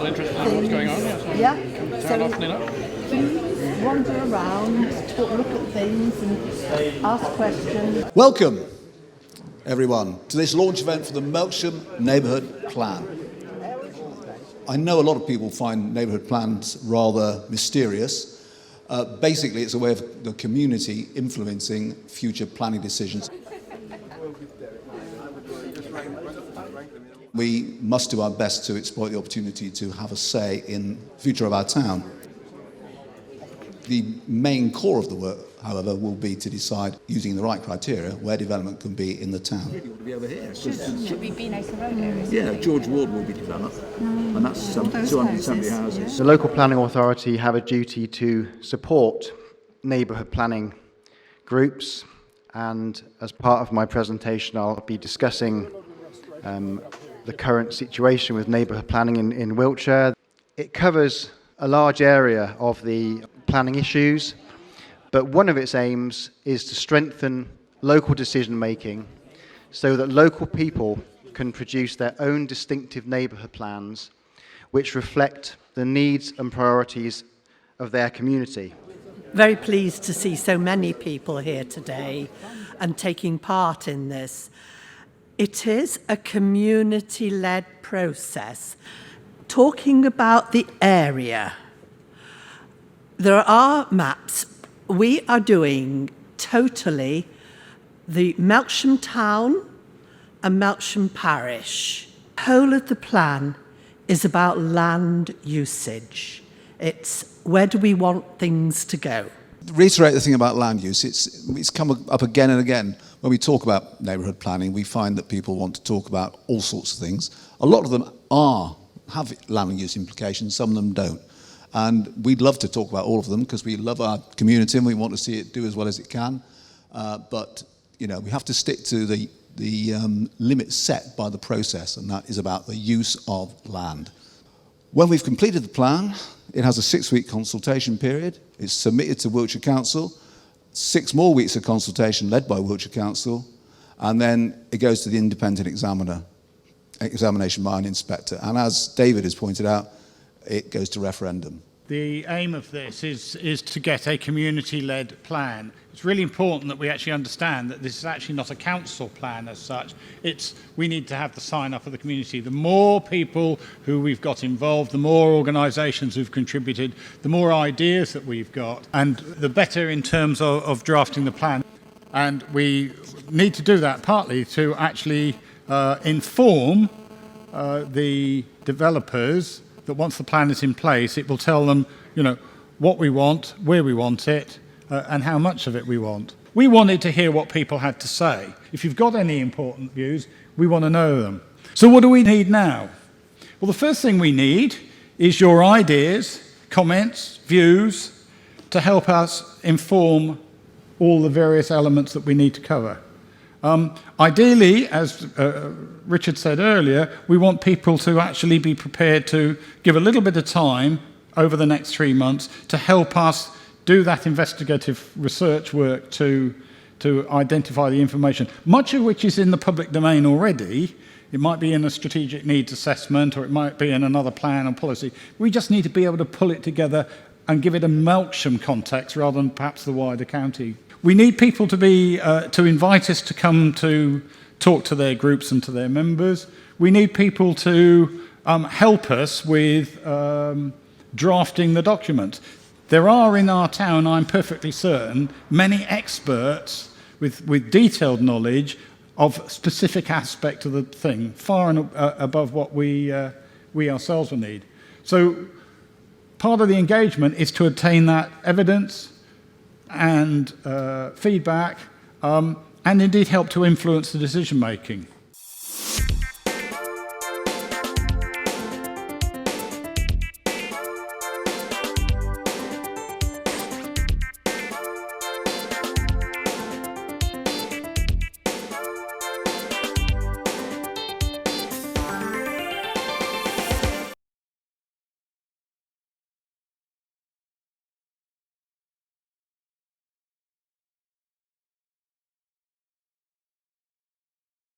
still interested in what's going on. Yeah. Turn often enough. Please wander around, look at things and ask questions. Welcome, everyone, to this launch event for the Melksham Neighbourhood Plan. I know a lot of people find neighbourhood plans rather mysterious. Basically, it's a way of the community influencing future planning decisions. We must do our best to exploit the opportunity to have a say in the future of our town. The main core of the work, however, will be to decide, using the right criteria, where development can be in the town. Really ought to be over here. Should we be nice around areas? Yeah, George Ward will be developed, and that's some 270 houses. The local planning authority have a duty to support neighbourhood planning groups, and as part of my presentation I'll be discussing the current situation with neighbourhood planning in Wiltshire. It covers a large area of the planning issues, but one of its aims is to strengthen local decision making so that local people can produce their own distinctive neighbourhood plans which reflect the needs and priorities of their community. Very pleased to see so many people here today and taking part in this. It is a community-led process. Talking about the area, there are maps. We are doing totally the Melksham town and Melksham parish. The whole of the plan is about land usage. It's where do we want things to go? Reiterate the thing about land use. It's come up again and again. When we talk about neighbourhood planning, we find that people want to talk about all sorts of things. A lot of them have land use implications, some of them don't. And we'd love to talk about all of them because we love our community and we want to see it do as well as it can. But we have to stick to the limits set by the process, and that is about the use of land. When we've completed the plan, it has a 6-week consultation period. It's submitted to Wiltshire Council, 6 more weeks of consultation led by Wiltshire Council, and then it goes to the independent examination by an inspector. And as David has pointed out, it goes to referendum. The aim of this is to get a community-led plan. It's really important that we actually understand that this is actually not a council plan as such. We need to have the sign-up of the community. The more people who we've got involved, the more organisations who've contributed, the more ideas that we've got, and the better in terms of drafting the plan. And we need to do that partly to actually inform the developers that once the plan is in place, it will tell them, what we want, where we want it, and how much of it we want. We wanted to hear what people had to say. If you've got any important views, we want to know them. So what do we need now? Well, the first thing we need is your ideas, comments, views, to help us inform all the various elements that we need to cover. Ideally, as Richard said earlier, we want people to actually be prepared to give a little bit of time over the next 3 months to help us do that investigative research work to identify the information, much of which is in the public domain already. It might be in a strategic needs assessment, or it might be in another plan or policy. We just need to be able to pull it together and give it a Melksham context rather than perhaps the wider county. We need people to invite us to come to talk to their groups and to their members. We need people to help us with drafting the document. There are in our town, I'm perfectly certain, many experts with detailed knowledge of specific aspect of the thing, far and above what we ourselves will need. So part of the engagement is to obtain that evidence and feedback, and indeed help to influence the decision making.